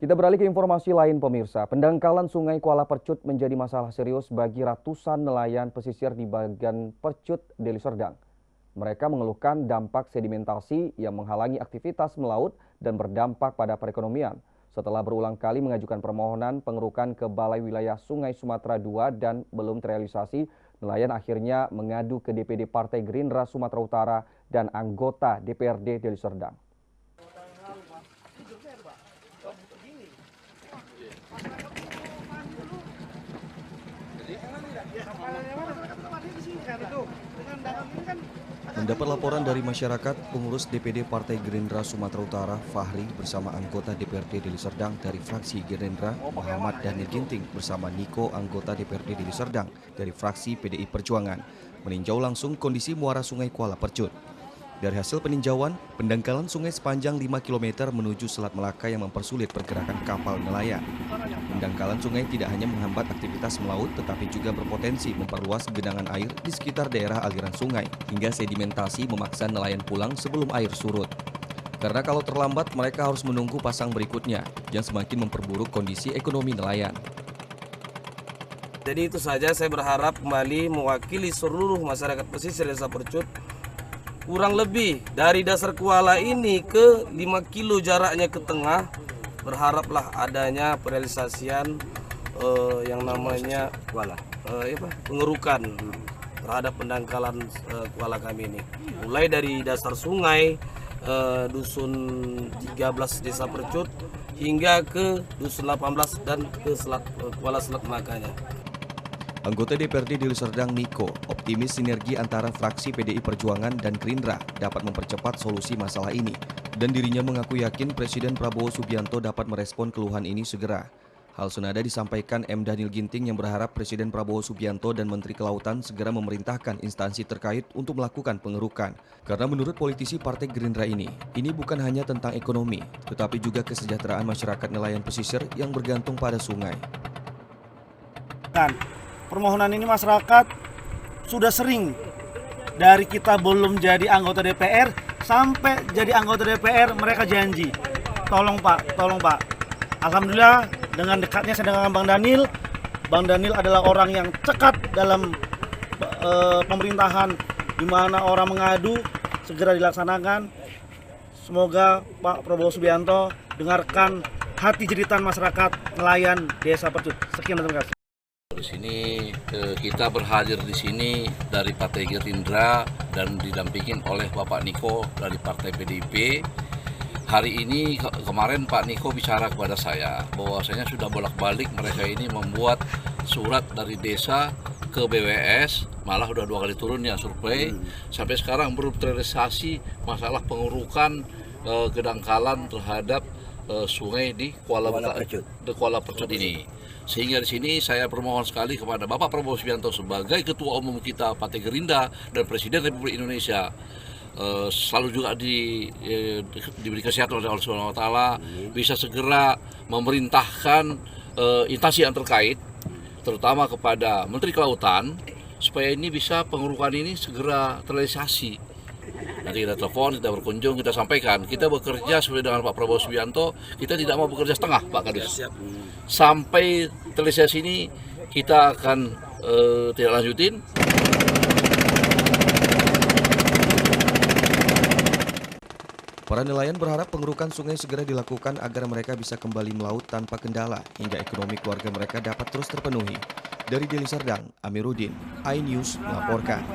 Kita beralih ke informasi lain pemirsa. Pendangkalan Sungai Kuala Percut menjadi masalah serius bagi ratusan nelayan pesisir di bagian Percut, Deli Serdang. Mereka mengeluhkan dampak sedimentasi yang menghalangi aktivitas melaut dan berdampak pada perekonomian. Setelah berulang kali mengajukan permohonan pengerukan ke Balai Wilayah Sungai Sumatera II dan belum terrealisasi, nelayan akhirnya mengadu ke DPD Partai Gerindra Sumatera Utara dan anggota DPRD Deli Serdang. Mendapat laporan dari masyarakat, pengurus DPD Partai Gerindra Sumatera Utara, Fahri, bersama anggota DPRD Deli Serdang dari fraksi Gerindra, Muhammad Daniel Ginting, bersama Niko, anggota DPRD Deli Serdang dari fraksi PDI Perjuangan, meninjau langsung kondisi muara Sungai Kuala Percut. Dari hasil peninjauan, pendangkalan sungai sepanjang 5 km menuju Selat Melaka yang mempersulit pergerakan kapal nelayan. Pendangkalan sungai tidak hanya menghambat aktivitas melaut, tetapi juga berpotensi memperluas genangan air di sekitar daerah aliran sungai, hingga sedimentasi memaksa nelayan pulang sebelum air surut. Karena kalau terlambat, mereka harus menunggu pasang berikutnya, yang semakin memperburuk kondisi ekonomi nelayan. Jadi itu saja, saya berharap kembali mewakili seluruh masyarakat pesisir Desa Percut, kurang lebih dari dasar kuala ini ke 5 kilo jaraknya ke tengah, berharaplah adanya perealisasian yang namanya pengerukan terhadap pendangkalan kuala kami ini. Mulai dari dasar sungai dusun 13 Desa Percut hingga ke dusun 18 dan ke kuala Selat Melakanya. Anggota DPRD Deli Serdang Niko optimis sinergi antara fraksi PDI Perjuangan dan Gerindra dapat mempercepat solusi masalah ini. Dan dirinya mengaku yakin Presiden Prabowo Subianto dapat merespon keluhan ini segera. Hal senada disampaikan M. Daniel Ginting yang berharap Presiden Prabowo Subianto dan Menteri Kelautan segera memerintahkan instansi terkait untuk melakukan pengerukan. Karena menurut politisi Partai Gerindra ini bukan hanya tentang ekonomi, tetapi juga kesejahteraan masyarakat nelayan pesisir yang bergantung pada sungai. Permohonan ini masyarakat sudah sering, dari kita belum jadi anggota DPR sampai jadi anggota DPR mereka janji, tolong Pak. Alhamdulillah dengan dekatnya saya dengan Bang Daniel adalah orang yang cekat dalam pemerintahan, di mana orang mengadu segera dilaksanakan. Semoga Pak Prabowo Subianto dengarkan hati jeritan masyarakat nelayan Desa Percut. Sekian, terima kasih. Di sini kita berhadir di sini dari Partai Gerindra dan didampingin oleh Bapak Niko dari Partai PDIP. Hari ini kemarin Pak Niko bicara kepada saya bahwasanya sudah bolak-balik mereka ini membuat surat dari desa ke BWS, malah udah 2 kali turun ya survei. Sampai sekarang belum terrealisasi masalah pengurukan kedangkalan terhadap sungai di Kuala Percut ini. Sehingga di sini saya permohon sekali kepada Bapak Prabowo Subianto sebagai Ketua Umum kita Partai Gerindra dan Presiden Republik Indonesia, selalu juga diberi kesehatan oleh Allah Subhanahu Wa Taala, bisa segera memerintahkan instansi yang terkait, terutama kepada Menteri Kelautan, supaya ini bisa pengerukan ini segera terrealisasi. Nanti kita telepon, kita berkunjung, kita sampaikan. Kita bekerja sesuai dengan Pak Prabowo Subianto, kita tidak mau bekerja setengah, Pak Kadis. Sampai terrealisasi ini kita akan tidak lanjutin. Para nelayan berharap pengerukan sungai segera dilakukan agar mereka bisa kembali melaut tanpa kendala, hingga ekonomi keluarga mereka dapat terus terpenuhi. Dari Deli Serdang, Amiruddin, iNews melaporkan.